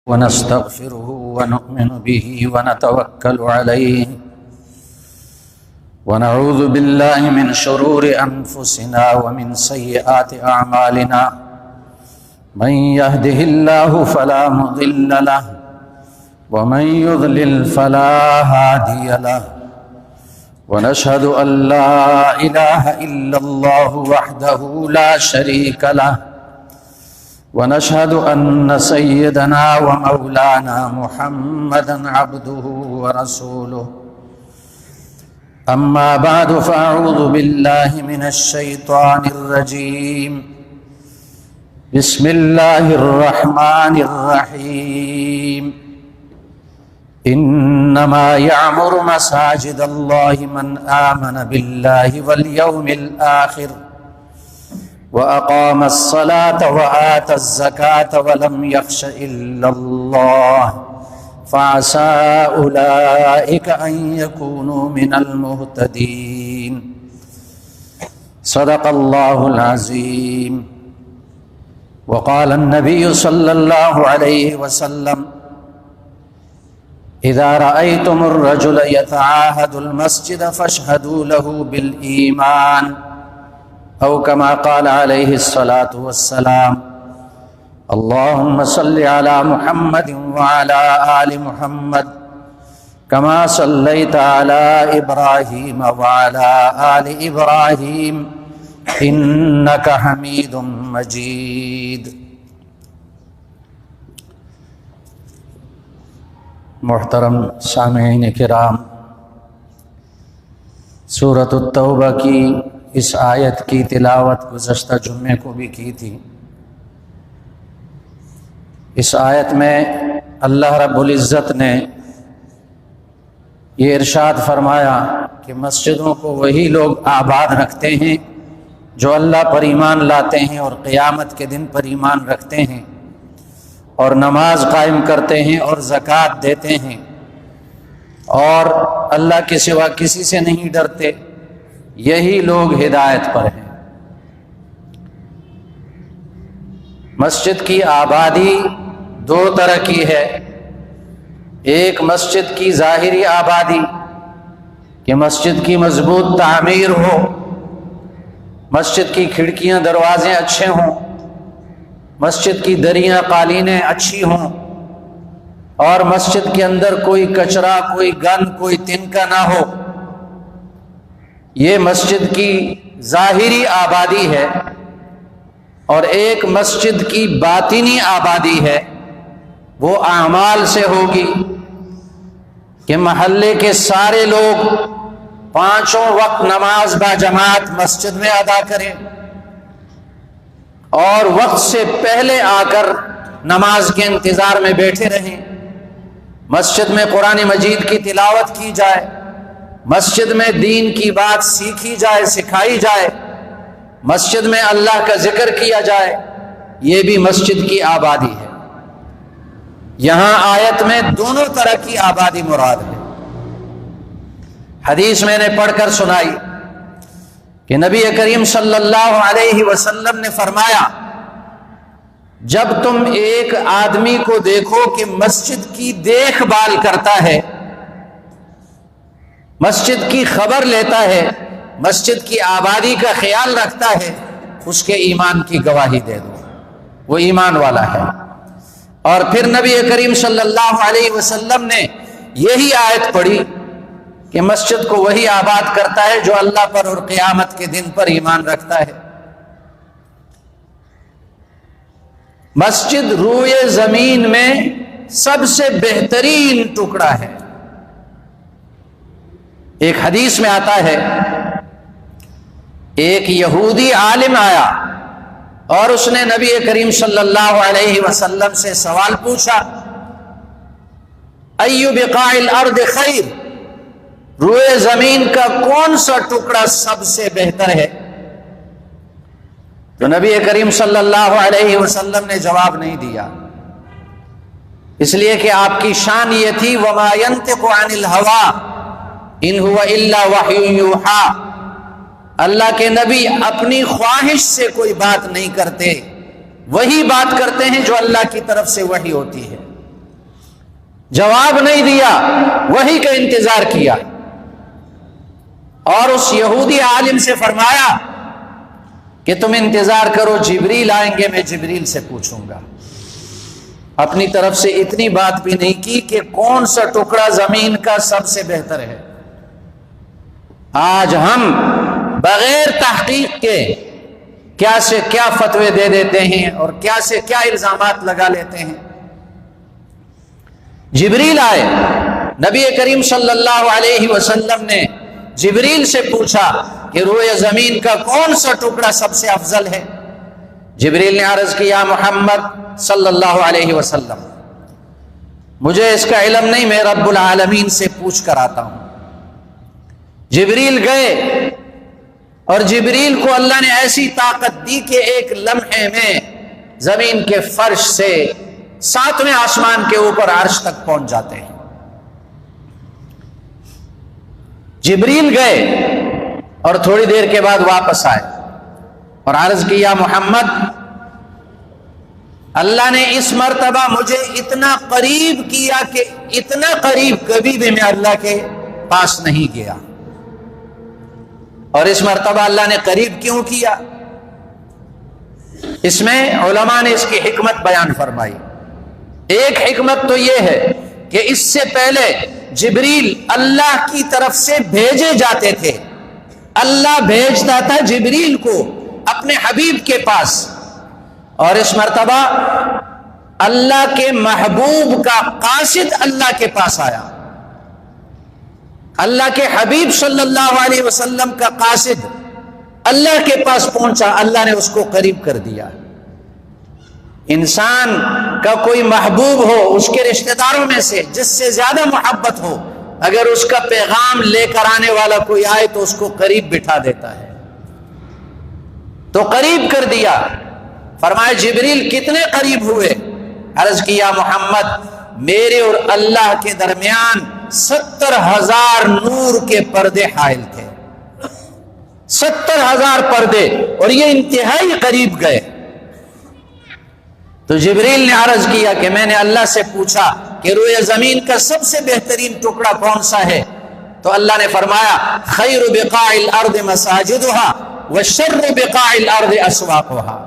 ونستغفره ونؤمن به ونتوكل عليه ونعوذ بالله من شرور أنفسنا ومن سيئات أعمالنا من يهده الله فلا مضل له ومن يضلل فلا هادي له ونشهد أن لا إله إلا الله وحده لا شريك له ونشهد أن سيدنا ومولانا محمدا عبده ورسوله أما بعد فأعوذ بالله من الشيطان الرجيم بسم الله الرحمن الرحيم إنما يعمر مساجد الله من آمن بالله واليوم الآخر وأقام الصلاة وآتى الزكاة ولم يخش إلا الله فعسى أولئك أن يكونوا من المهتدين صدق الله العظيم. وقال النبي صلى الله عليه وسلم إذا رأيتم الرجل يتعاهد المسجد فاشهدوا له بالإيمان أو كما قال عليه الصلاة والسلام. اللهم صل على محمد وعلى آل محمد كما صليت على إبراهيم وعلى آل إبراهيم إنك حميد مجيد. محترم سامعین کرام، سورۃ التوبہ کی اس آیت کی تلاوت گزشتہ جمعے کو بھی کی تھی۔ اس آیت میں اللہ رب العزت نے یہ ارشاد فرمایا کہ مسجدوں کو وہی لوگ آباد رکھتے ہیں جو اللہ پر ایمان لاتے ہیں اور قیامت کے دن پر ایمان رکھتے ہیں اور نماز قائم کرتے ہیں اور زکوٰۃ دیتے ہیں اور اللہ کے سوا کسی سے نہیں ڈرتے، یہی لوگ ہدایت پر ہیں۔ مسجد کی آبادی دو طرح کی ہے، ایک مسجد کی ظاہری آبادی کہ مسجد کی مضبوط تعمیر ہو، مسجد کی کھڑکیاں دروازے اچھے ہوں، مسجد کی دریاں قالینیں اچھی ہوں اور مسجد کے اندر کوئی کچرا، کوئی گند، کوئی تنکا نہ ہو، یہ مسجد کی ظاہری آبادی ہے۔ اور ایک مسجد کی باطنی آبادی ہے، وہ اعمال سے ہوگی کہ محلے کے سارے لوگ پانچوں وقت نماز باجماعت مسجد میں ادا کریں اور وقت سے پہلے آ کر نماز کے انتظار میں بیٹھے رہیں، مسجد میں قرآن مجید کی تلاوت کی جائے، مسجد میں دین کی بات سیکھی جائے، سکھائی جائے، مسجد میں اللہ کا ذکر کیا جائے، یہ بھی مسجد کی آبادی ہے۔ یہاں آیت میں دونوں طرح کی آبادی مراد ہے۔ حدیث میں نے پڑھ کر سنائی کہ نبی کریم صلی اللہ علیہ وسلم نے فرمایا، جب تم ایک آدمی کو دیکھو کہ مسجد کی دیکھ بھال کرتا ہے، مسجد کی خبر لیتا ہے، مسجد کی آبادی کا خیال رکھتا ہے، اس کے ایمان کی گواہی دے دو، وہ ایمان والا ہے۔ اور پھر نبی کریم صلی اللہ علیہ وسلم نے یہی آیت پڑھی کہ مسجد کو وہی آباد کرتا ہے جو اللہ پر اور قیامت کے دن پر ایمان رکھتا ہے۔ مسجد روئے زمین میں سب سے بہترین ٹکڑا ہے۔ ایک حدیث میں آتا ہے، ایک یہودی عالم آیا اور اس نے نبی کریم صلی اللہ علیہ وسلم سے سوال پوچھا، ایُّ بقاع الارض خیر، روئے زمین کا کون سا ٹکڑا سب سے بہتر ہے؟ تو نبی کریم صلی اللہ علیہ وسلم نے جواب نہیں دیا، اس لیے کہ آپ کی شان یہ تھی وما ينطق عن الهوى ان هو الا وحی یوحی، اللہ کے نبی اپنی خواہش سے کوئی بات نہیں کرتے، وہی بات کرتے ہیں جو اللہ کی طرف سے وحی ہوتی ہے۔ جواب نہیں دیا، وحی کا انتظار کیا، اور اس یہودی عالم سے فرمایا کہ تم انتظار کرو، جبریل آئیں گے، میں جبریل سے پوچھوں گا۔ اپنی طرف سے اتنی بات بھی نہیں کی کہ کون سا ٹکڑا زمین کا سب سے بہتر ہے۔ آج ہم بغیر تحقیق کے کیا سے کیا فتوے دے دیتے ہیں اور کیا سے کیا الزامات لگا لیتے ہیں۔ جبریل آئے، نبی کریم صلی اللہ علیہ وسلم نے جبریل سے پوچھا کہ روئے زمین کا کون سا ٹکڑا سب سے افضل ہے؟ جبریل نے عرض کیا محمد صلی اللہ علیہ وسلم، مجھے اس کا علم نہیں، میں رب العالمین سے پوچھ کر آتا ہوں۔ جبریل گئے اور جبریل کو اللہ نے ایسی طاقت دی کہ ایک لمحے میں زمین کے فرش سے 7ویں آسمان کے اوپر عرش تک پہنچ جاتے ہیں۔ جبریل گئے اور تھوڑی دیر کے بعد واپس آئے اور عرض کیا محمد، اللہ نے اس مرتبہ مجھے اتنا قریب کیا کہ اتنا قریب کبھی بھی میں اللہ کے پاس نہیں گیا، اور اس مرتبہ اللہ نے قریب کیوں کیا؟ اس میں علماء نے اس کی حکمت بیان فرمائی۔ ایک حکمت تو یہ ہے کہ اس سے پہلے جبریل اللہ کی طرف سے بھیجے جاتے تھے، اللہ بھیجتا تھا جبریل کو اپنے حبیب کے پاس، اور اس مرتبہ اللہ کے محبوب کا قاصد اللہ کے پاس آیا، اللہ کے حبیب صلی اللہ علیہ وسلم کا قاصد اللہ کے پاس پہنچا، اللہ نے اس کو قریب کر دیا۔ انسان کا کوئی محبوب ہو، اس کے رشتہ داروں میں سے جس سے زیادہ محبت ہو، اگر اس کا پیغام لے کر آنے والا کوئی آئے تو اس کو قریب بٹھا دیتا ہے، تو قریب کر دیا۔ فرمایا جبریل کتنے قریب ہوئے؟ عرض کیا محمد، میرے اور اللہ کے درمیان 70,000 نور کے پردے حائل تھے، 70,000 پردے، اور یہ انتہائی قریب گئے۔ تو جبریل نے عرض کیا کہ میں نے اللہ سے پوچھا کہ روئے زمین کا سب سے بہترین ٹکڑا کون سا ہے؟ تو اللہ نے فرمایا خیر بقاع الارض مساجدها وشر بقاع الارض اسواقها،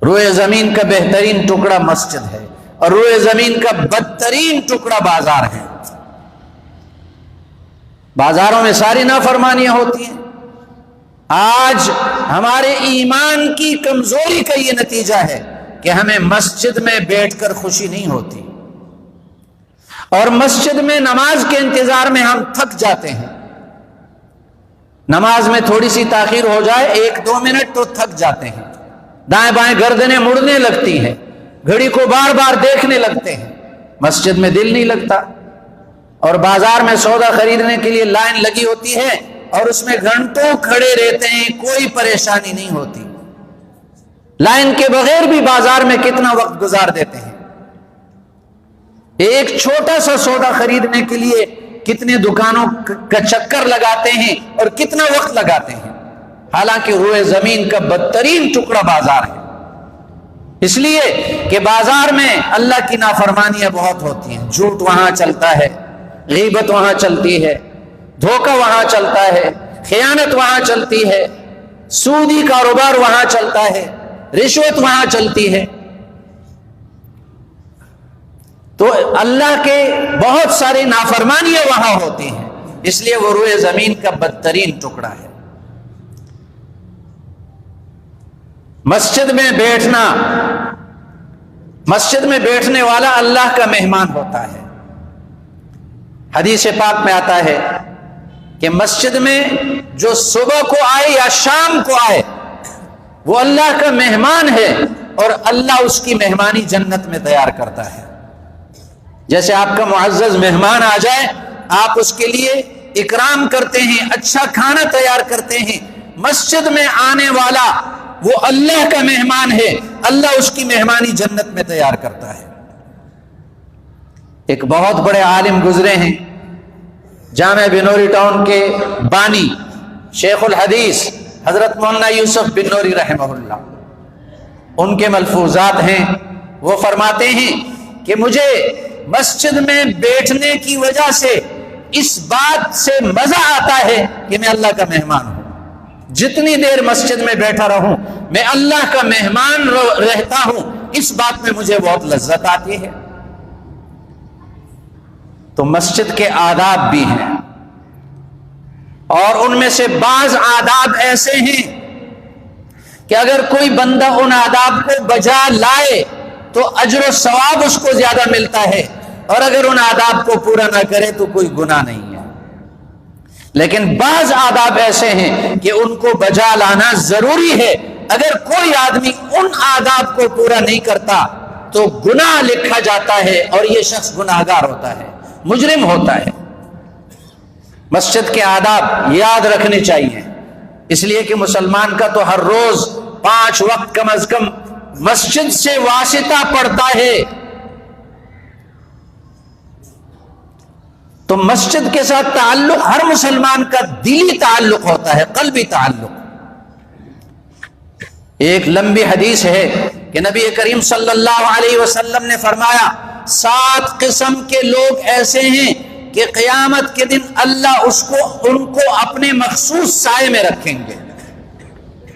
روئے زمین کا بہترین ٹکڑا مسجد ہے اور روئے زمین کا بدترین ٹکڑا بازار ہے۔ بازاروں میں ساری نافرمانیاں ہوتی ہیں۔ آج ہمارے ایمان کی کمزوری کا یہ نتیجہ ہے کہ ہمیں مسجد میں بیٹھ کر خوشی نہیں ہوتی، اور مسجد میں نماز کے انتظار میں ہم تھک جاتے ہیں۔ نماز میں تھوڑی سی تاخیر ہو جائے 1-2 منٹ تو تھک جاتے ہیں، دائیں بائیں گردنیں مڑنے لگتی ہیں، گھڑی کو بار بار دیکھنے لگتے ہیں، مسجد میں دل نہیں لگتا۔ اور بازار میں سودا خریدنے کے لیے لائن لگی ہوتی ہے اور اس میں گھنٹوں کھڑے رہتے ہیں، کوئی پریشانی نہیں ہوتی۔ لائن کے بغیر بھی بازار میں کتنا وقت گزار دیتے ہیں، ایک چھوٹا سا سودا خریدنے کے لیے کتنے دکانوں کا چکر لگاتے ہیں اور کتنا وقت لگاتے ہیں، حالانکہ روئے زمین کا بدترین ٹکڑا بازار ہے۔ اس لیے کہ بازار میں اللہ کی نافرمانیاں بہت ہوتی ہیں، جھوٹ وہاں چلتا ہے، غیبت وہاں چلتی ہے، دھوکہ وہاں چلتا ہے، خیانت وہاں چلتی ہے، سودی کاروبار وہاں چلتا ہے، رشوت وہاں چلتی ہے۔ تو اللہ کے بہت ساری نافرمانیاں وہاں ہوتی ہیں، اس لیے وہ روئے زمین کا بدترین ٹکڑا ہے۔ مسجد میں بیٹھنا، مسجد میں بیٹھنے والا اللہ کا مہمان ہوتا ہے۔ حدیث پاک میں آتا ہے کہ مسجد میں جو صبح کو آئے یا شام کو آئے وہ اللہ کا مہمان ہے، اور اللہ اس کی مہمانی جنت میں تیار کرتا ہے۔ جیسے آپ کا معزز مہمان آ جائے، آپ اس کے لیے اکرام کرتے ہیں، اچھا کھانا تیار کرتے ہیں۔ مسجد میں آنے والا وہ اللہ کا مہمان ہے، اللہ اس کی مہمانی جنت میں تیار کرتا ہے۔ ایک بہت بڑے عالم گزرے ہیں، جامع بنوری ٹاؤن کے بانی شیخ الحدیث حضرت مولانا یوسف بن نوری رحمہ اللہ، ان کے ملفوظات ہیں، وہ فرماتے ہیں کہ مجھے مسجد میں بیٹھنے کی وجہ سے اس بات سے مزہ آتا ہے کہ میں اللہ کا مہمان ہوں. جتنی دیر مسجد میں بیٹھا رہوں میں اللہ کا مہمان رہتا ہوں، اس بات میں مجھے بہت لذت آتی ہے. تو مسجد کے آداب بھی ہیں، اور ان میں سے بعض آداب ایسے ہیں کہ اگر کوئی بندہ ان آداب کو بجا لائے تو اجر و ثواب اس کو زیادہ ملتا ہے، اور اگر ان آداب کو پورا نہ کرے تو کوئی گناہ نہیں ہے. لیکن بعض آداب ایسے ہیں کہ ان کو بجا لانا ضروری ہے. اگر کوئی آدمی ان آداب کو پورا نہیں کرتا تو گناہ لکھا جاتا ہے، اور یہ شخص گناہگار ہوتا ہے، مجرم ہوتا ہے. مسجد کے آداب یاد رکھنے چاہیے، اس لیے کہ مسلمان کا تو ہر روز 5 وقت کم از کم مسجد سے واسطہ پڑتا ہے. تو مسجد کے ساتھ تعلق ہر مسلمان کا دلی تعلق ہوتا ہے، قلبی تعلق. ایک لمبی حدیث ہے کہ نبی کریم صلی اللہ علیہ وسلم نے فرمایا 7 قسم کے لوگ ایسے ہیں کہ قیامت کے دن اللہ ان کو اپنے مخصوص سائے میں رکھیں گے.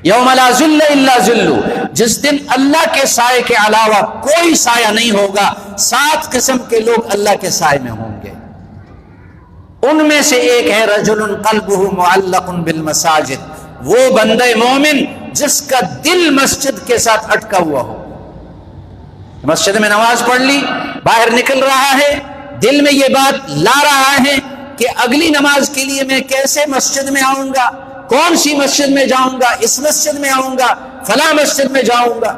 یوم لا ظل الا ظلہ، جس دن اللہ کے سائے کے علاوہ کوئی سایہ نہیں ہوگا. 7 قسم کے لوگ اللہ کے سائے میں ہوں گے. ان میں سے ایک ہے رجل قلبہ معلق بالمساجد، وہ بندہ مومن جس کا دل مسجد کے ساتھ اٹکا ہوا ہو. مسجد میں نماز پڑھ لی، باہر نکل رہا ہے، دل میں یہ بات لا رہا ہے کہ اگلی نماز کے لیے میں کیسے مسجد میں آؤں گا، کون سی مسجد میں جاؤں گا، اس مسجد میں آؤں گا، فلاں مسجد میں جاؤں گا.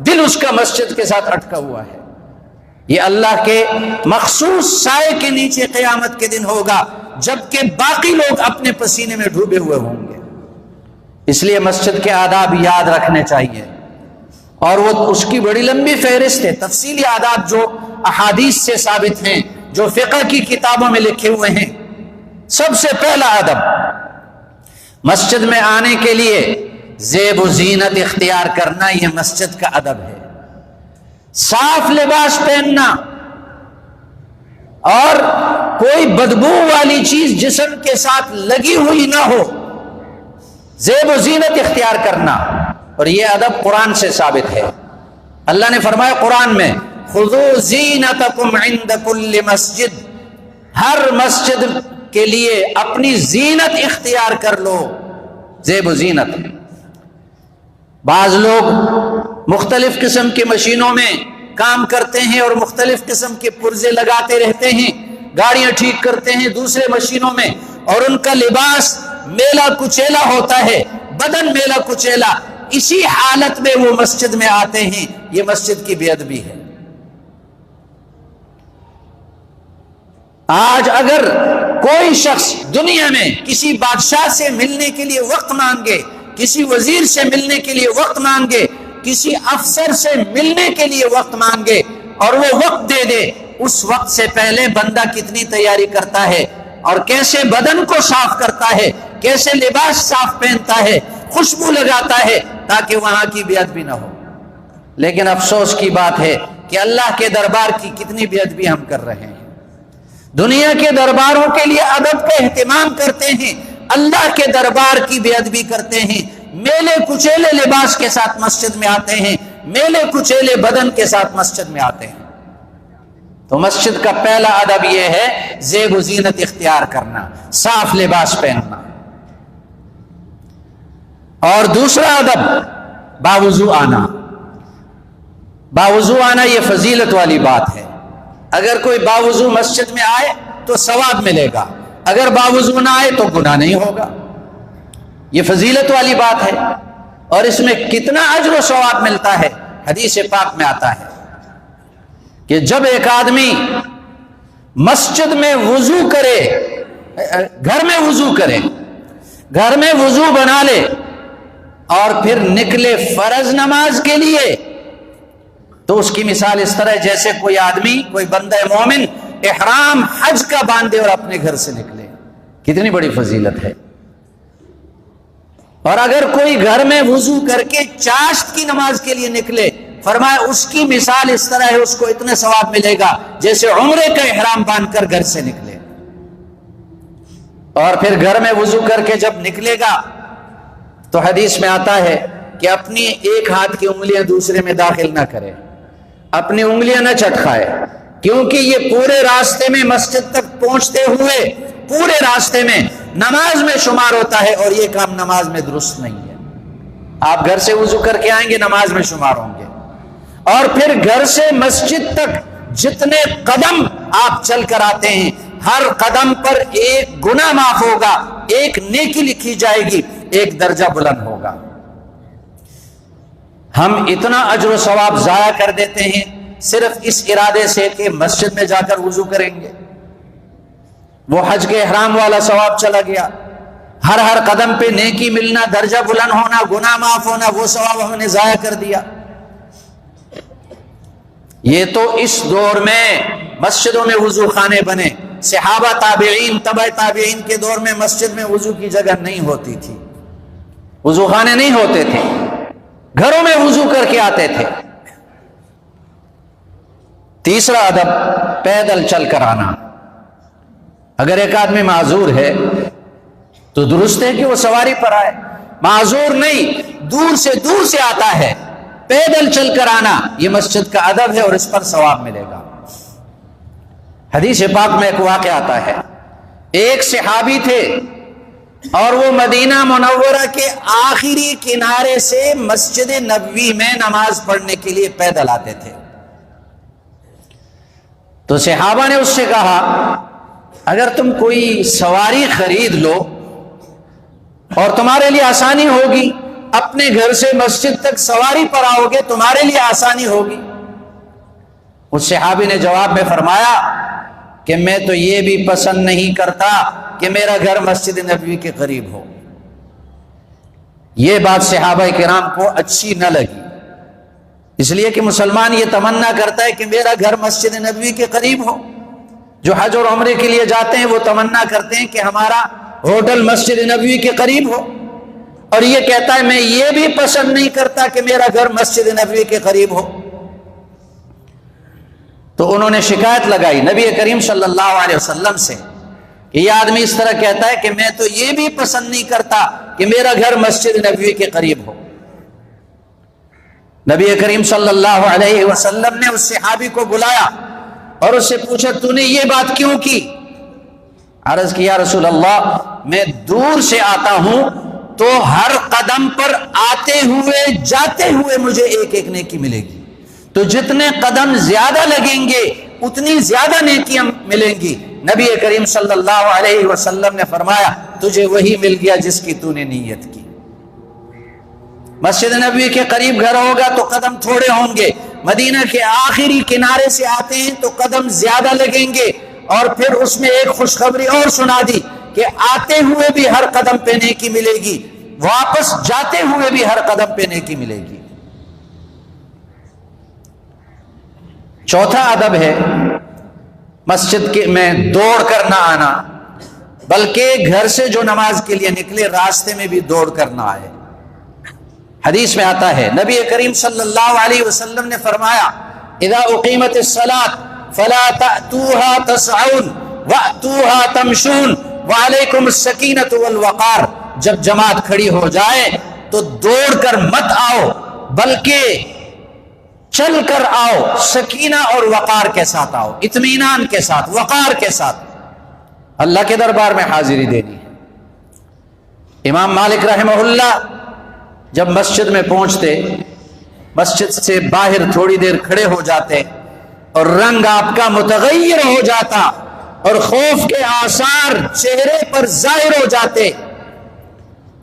دل اس کا مسجد کے ساتھ اٹکا ہوا ہے. یہ اللہ کے مخصوص سائے کے نیچے قیامت کے دن ہوگا، جبکہ باقی لوگ اپنے پسینے میں ڈوبے ہوئے ہوں گے. اس لیے مسجد کے آداب یاد رکھنے چاہیے، اور وہ اس کی بڑی لمبی فہرست ہے. تفصیلی آداب جو احادیث سے ثابت ہیں، جو فقہ کی کتابوں میں لکھے ہوئے ہیں. سب سے پہلا ادب مسجد میں آنے کے لیے زیب و زینت اختیار کرنا، یہ مسجد کا ادب ہے. صاف لباس پہننا اور کوئی بدبو والی چیز جسم کے ساتھ لگی ہوئی نہ ہو، زیب و زینت اختیار کرنا. اور یہ ادب قرآن سے ثابت ہے. اللہ نے فرمایا قرآن میں خذوا زینتکم عند کل مسجد، ہر مسجد کے لیے اپنی زینت اختیار کر لو. زیب و زینت. بعض لوگ مختلف قسم کی مشینوں میں کام کرتے ہیں اور مختلف قسم کے پرزے لگاتے رہتے ہیں، گاڑیاں ٹھیک کرتے ہیں دوسرے مشینوں میں، اور ان کا لباس میلا کچیلا ہوتا ہے، بدن میلا کچیلا. اسی حالت میں وہ مسجد میں آتے ہیں. یہ مسجد کی بے ادبی ہے. آج اگر کوئی شخص دنیا میں کسی بادشاہ سے ملنے کے لیے وقت مانگے، کسی وزیر سے ملنے کے لیے وقت مانگے، کسی افسر سے ملنے کے لیے وقت مانگے اور وہ وقت دے دے، اس وقت سے پہلے بندہ کتنی تیاری کرتا ہے، اور کیسے بدن کو صاف کرتا ہے، کیسے لباس صاف پہنتا ہے، خوشبو لگاتا ہے تاکہ وہاں کی بے ادبی نہ ہو. لیکن افسوس کی بات ہے کہ اللہ کے دربار کی کتنی بے ادبی ہم کر رہے ہیں. دنیا کے درباروں کے لیے ادب کا اہتمام کرتے ہیں، اللہ کے دربار کی بے ادبی کرتے ہیں. میلے کچیلے لباس کے ساتھ مسجد میں آتے ہیں، میلے کچیلے بدن کے ساتھ مسجد میں آتے ہیں. تو مسجد کا پہلا ادب یہ ہے زیب و زینت اختیار کرنا، صاف لباس پہننا. اور دوسرا ادب باوضو آنا. باوضو آنا یہ فضیلت والی بات ہے. اگر کوئی باوضو مسجد میں آئے تو ثواب ملے گا، اگر باوضو نہ آئے تو گناہ نہیں ہوگا. یہ فضیلت والی بات ہے، اور اس میں کتنا اجر و ثواب ملتا ہے. حدیث پاک میں آتا ہے کہ جب ایک آدمی مسجد میں وضو کرے، گھر میں وضو کرے، گھر میں وضو بنا لے اور پھر نکلے فرض نماز کے لیے، تو اس کی مثال اس طرح جیسے کوئی آدمی، کوئی بندہ مومن احرام حج کا باندھے اور اپنے گھر سے نکلے. کتنی بڑی فضیلت ہے. اور اگر کوئی گھر میں وضو کر کے چاشت کی نماز کے لیے نکلے فرمایا اس کی مثال اس طرح ہے، اس کو اتنے ثواب ملے گا جیسے عمرے کا احرام باندھ کر گھر سے نکلے، اور پھر گھر میں وضو کر کے جب نکلے گا تو حدیث میں آتا ہے کہ اپنی ایک ہاتھ کی انگلیاں دوسرے میں داخل نہ کرے، اپنی انگلیاں نہ چٹکھائے، کیونکہ یہ پورے راستے میں مسجد تک پہنچتے ہوئے پورے راستے میں نماز میں شمار ہوتا ہے، اور یہ کام نماز میں درست نہیں ہے۔ آپ گھر سے وضو کر کے آئیں گے، نماز میں شمار ہوں گے، اور پھر گھر سے مسجد تک جتنے قدم آپ چل کر آتے ہیں، ہر قدم پر ایک گناہ معاف ہوگا، ایک نیکی لکھی جائے گی، ایک درجہ بلند ہوگا۔ ہم اتنا اجر و ثواب ضائع کر دیتے ہیں صرف اس ارادے سے کہ مسجد میں جا کر وضو کریں گے، وہ حج کے احرام والا ثواب چلا گیا، ہر قدم پہ نیکی ملنا، درجہ بلند ہونا، گناہ معاف ہونا، وہ ثواب ہم نے ضائع کر دیا۔ یہ تو اس دور میں مسجدوں میں وضو خانے بنے، صحابہ تابعین تبع تابعین کے دور میں مسجد میں وضو کی جگہ نہیں ہوتی تھی، وضو خانے نہیں ہوتے تھے، گھروں میں وضو کر کے آتے تھے۔ تیسرا ادب، پیدل چل کر آنا۔ اگر ایک آدمی معذور ہے تو درست ہے کہ وہ سواری پر آئے، معذور نہیں، دور سے آتا ہے، پیدل چل کر آنا یہ مسجد کا ادب ہے اور اس پر ثواب ملے گا۔ حدیث پاک میں ایک واقعہ آتا ہے، ایک صحابی تھے اور وہ مدینہ منورہ کے آخری کنارے سے مسجد نبوی میں نماز پڑھنے کے لیے پیدل آتے تھے۔ تو صحابہ نے اس سے کہا اگر تم کوئی سواری خرید لو اور تمہارے لیے آسانی ہوگی، اپنے گھر سے مسجد تک سواری پر آؤ گے، تمہارے لیے آسانی ہوگی۔ اس صحابی نے جواب میں فرمایا کہ میں تو یہ بھی پسند نہیں کرتا کہ میرا گھر مسجد نبوی کے قریب ہو۔ یہ بات صحابہ کرام کو اچھی نہ لگی، اس لیے کہ مسلمان یہ تمنا کرتا ہے کہ میرا گھر مسجد نبوی کے قریب ہو۔ جو حج اور عمرے کے لیے جاتے ہیں وہ تمنا کرتے ہیں کہ ہمارا ہوٹل مسجد نبوی کے قریب ہو، اور یہ کہتا ہے میں یہ بھی پسند نہیں کرتا کہ میرا گھر مسجد نبوی کے قریب ہو۔ تو انہوں نے شکایت لگائی نبی کریم صلی اللہ علیہ وسلم سے کہ یہ آدمی اس طرح کہتا ہے کہ میں تو یہ بھی پسند نہیں کرتا کہ میرا گھر مسجد نبوی کے قریب ہو۔ نبی کریم صلی اللہ علیہ وسلم نے اس صحابی کو بلایا اور اس سے پوچھا تو نے یہ بات کیوں کی؟ عرض کیا رسول اللہ میں دور سے آتا ہوں تو ہر قدم پر آتے ہوئے جاتے ہوئے مجھے ایک ایک نیکی ملے گی، تو جتنے قدم زیادہ لگیں گے اتنی زیادہ نیکیاں ملیں گی۔ نبی کریم صلی اللہ علیہ وسلم نے فرمایا تجھے وہی مل گیا جس کی تو نے نیت کی۔ مسجد نبوی کے قریب گھر ہوگا تو قدم تھوڑے ہوں گے، مدینہ کے آخری کنارے سے آتے ہیں تو قدم زیادہ لگیں گے، اور پھر اس میں ایک خوشخبری اور سنا دی کہ آتے ہوئے بھی ہر قدم پہ نیکی ملے گی، واپس جاتے ہوئے بھی ہر قدم پہ نیکی ملے گی۔ چوتھا ادب ہے مسجد میں دوڑ کر نہ آنا، بلکہ گھر سے جو نماز کے لیے نکلے راستے میں بھی دوڑ کر نہ آئے۔ حدیث میں آتا ہے نبی کریم صلی اللہ علیہ وسلم نے فرمایا اذا اقیمت الصلاۃ فلا تأتوها تسعون وأتوها تمشون وعلیکم السکینۃ والوقار، جب جماعت کھڑی ہو جائے تو دوڑ کر مت آؤ بلکہ چل کر آؤ، سکینہ اور وقار کے ساتھ آؤ، اطمینان کے ساتھ، وقار کے ساتھ، اللہ کے دربار میں حاضری دینی ہے۔ امام مالک رحمہ اللہ جب مسجد میں پہنچتے، مسجد سے باہر تھوڑی دیر کھڑے ہو جاتے اور رنگ آپ کا متغیر ہو جاتا اور خوف کے آثار چہرے پر ظاہر ہو جاتے۔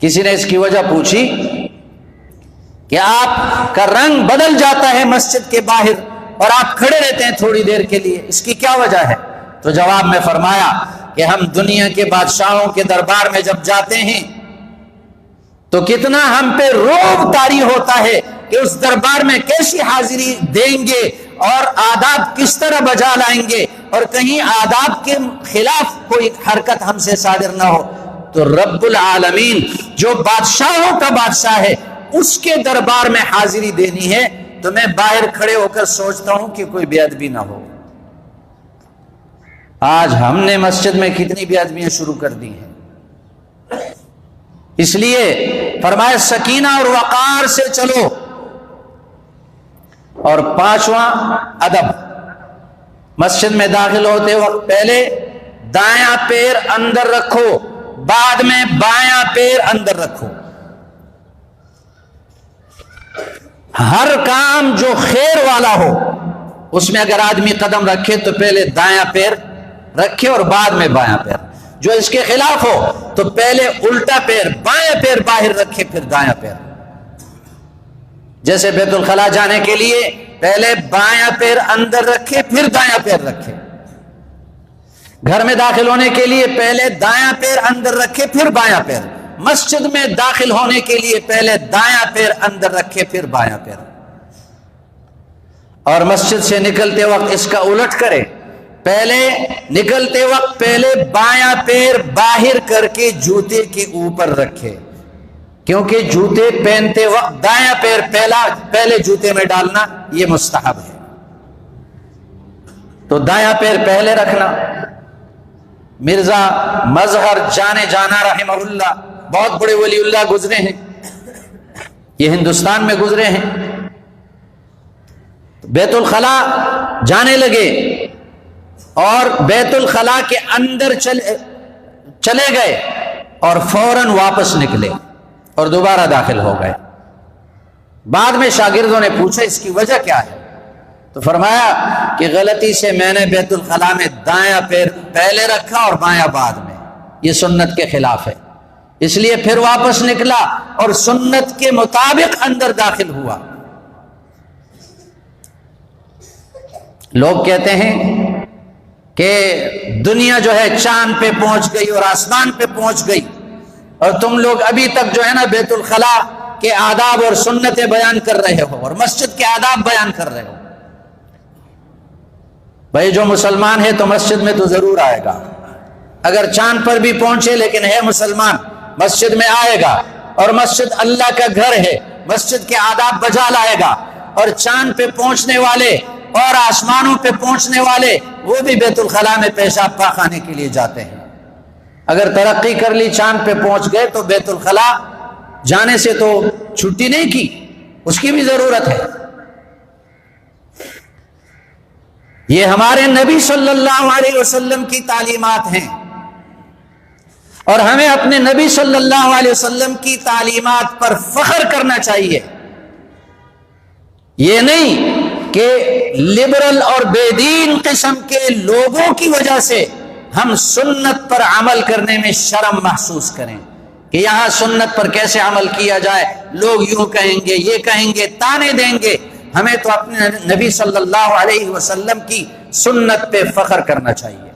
کسی نے اس کی وجہ پوچھی کہ آپ کا رنگ بدل جاتا ہے مسجد کے باہر اور آپ کھڑے رہتے ہیں تھوڑی دیر کے لیے، اس کی کیا وجہ ہے؟ تو جواب میں فرمایا کہ ہم دنیا کے بادشاہوں کے دربار میں جب جاتے ہیں تو کتنا ہم پہ رعب طاری ہوتا ہے کہ اس دربار میں کیسی حاضری دیں گے اور آداب کس طرح بجا لائیں گے، اور کہیں آداب کے خلاف کوئی حرکت ہم سے صادر نہ ہو۔ تو رب العالمین جو بادشاہوں کا بادشاہ ہے اس کے دربار میں حاضری دینی ہے، تو میں باہر کھڑے ہو کر سوچتا ہوں کہ کوئی بے ادبی نہ ہو۔ آج ہم نے مسجد میں کتنی بے ادبیاں شروع کر دی ہیں۔ اس لیے فرمایا سکینہ اور وقار سے چلو۔ اور پانچواں ادب، مسجد میں داخل ہوتے وقت پہلے دایاں پیر اندر رکھو، بعد میں بایاں پیر اندر رکھو۔ ہر کام جو خیر والا ہو اس میں اگر آدمی قدم رکھے تو پہلے دایاں پیر رکھے اور بعد میں بایاں پیر، جو اس کے خلاف ہو تو پہلے الٹا پیر بایاں پیر باہر رکھے پھر دایاں پیر۔ جیسے بیت الخلاء جانے کے لیے پہلے بایاں پیر اندر رکھے پھر دایاں پیر رکھے، گھر میں داخل ہونے کے لیے پہلے دایاں پیر اندر رکھے پھر بایاں پیر، مسجد میں داخل ہونے کے لیے پہلے دایاں پیر اندر رکھے پھر بایاں پیر، اور مسجد سے نکلتے وقت اس کا الٹ کرے، پہلے نکلتے وقت پہلے بایاں پیر باہر کر کے جوتے کے اوپر رکھے، کیونکہ جوتے پہنتے وقت دایاں پیر پہلے جوتے میں ڈالنا یہ مستحب ہے، تو دایاں پیر پہلے رکھنا۔ مرزا مظہر جانے جانا رحمہ اللہ، بہت بڑے ولی اللہ گزرے ہیں، یہ ہندوستان میں گزرے ہیں، بیت الخلاء جانے لگے اور بیت الخلاء کے اندر چلے گئے اور فوراً واپس نکلے اور دوبارہ داخل ہو گئے۔ بعد میں شاگردوں نے پوچھا اس کی وجہ کیا ہے، تو فرمایا کہ غلطی سے میں نے بیت الخلاء میں دایاں پیر پہلے رکھا اور بایاں بعد میں، یہ سنت کے خلاف ہے، اس لیے پھر واپس نکلا اور سنت کے مطابق اندر داخل ہوا۔ لوگ کہتے ہیں کہ دنیا جو ہے چاند پہ پہنچ گئی اور آسمان پہ پہنچ گئی، اور تم لوگ ابھی تک جو ہے نا بیت الخلاء کے آداب اور سنتیں بیان کر رہے ہو اور مسجد کے آداب بیان کر رہے ہو۔ بھائی جو مسلمان ہے تو مسجد میں تو ضرور آئے گا، اگر چاند پر بھی پہنچے لیکن ہے مسلمان مسجد میں آئے گا، اور مسجد اللہ کا گھر ہے، مسجد کے آداب بجا لائے گا، اور چاند پہ پہنچنے والے اور آسمانوں پہ پہنچنے والے وہ بھی بیت الخلاء میں پیشاب پاخانے کے لیے جاتے ہیں۔ اگر ترقی کر لی چاند پہ پہنچ گئے تو بیت الخلاء جانے سے تو چھٹی نہیں کی، اس کی بھی ضرورت ہے۔ یہ ہمارے نبی صلی اللہ علیہ وسلم کی تعلیمات ہیں، اور ہمیں اپنے نبی صلی اللہ علیہ وسلم کی تعلیمات پر فخر کرنا چاہیے۔ یہ نہیں کہ لبرل اور بے دین قسم کے لوگوں کی وجہ سے ہم سنت پر عمل کرنے میں شرم محسوس کریں کہ یہاں سنت پر کیسے عمل کیا جائے، لوگ یوں کہیں گے، یہ کہیں گے، تانے دیں گے۔ ہمیں تو اپنے نبی صلی اللہ علیہ وسلم کی سنت پہ فخر کرنا چاہیے۔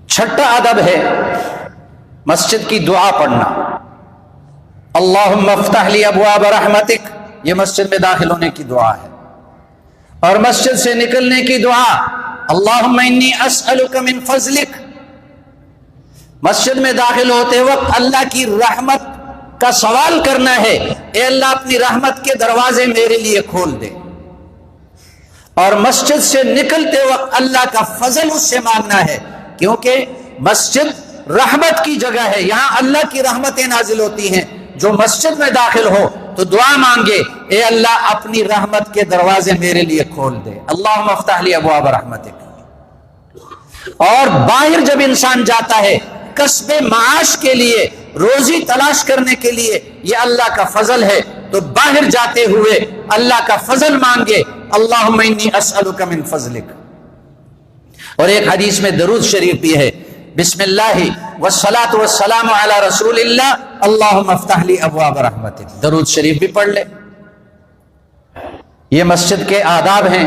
چھٹا ادب ہے مسجد کی دعا پڑھنا۔ اللہم افتح لی ابواب رحمتک، یہ مسجد میں داخل ہونے کی دعا ہے، اور مسجد سے نکلنے کی دعا اللہم انی اسألک من فضلک۔ مسجد میں داخل ہوتے وقت اللہ کی رحمت کا سوال کرنا ہے، اے اللہ اپنی رحمت کے دروازے میرے لیے کھول دے، اور مسجد سے نکلتے وقت اللہ کا فضل اس سے مانگنا ہے، کیونکہ مسجد رحمت کی جگہ ہے، یہاں اللہ کی رحمتیں نازل ہوتی ہیں۔ جو مسجد میں داخل ہو تو دعا مانگے، اے اللہ اپنی رحمت کے دروازے میرے لیے کھول دے، اللہم افتح لی ابواب رحمتک۔ اور باہر جب انسان جاتا ہے کسب معاش کے لیے، روزی تلاش کرنے کے لیے، یہ اللہ کا فضل ہے، تو باہر جاتے ہوئے اللہ کا فضل مانگے، اللہم انی اسألک من فضلک۔ اور ایک حدیث میں درود شریف بھی ہے، بسم اللہ والصلاة والسلام علی رسول اللہ اللہم افتح لی ابواب رحمتک، درود شریف بھی پڑھ لے۔ یہ مسجد کے آداب ہیں۔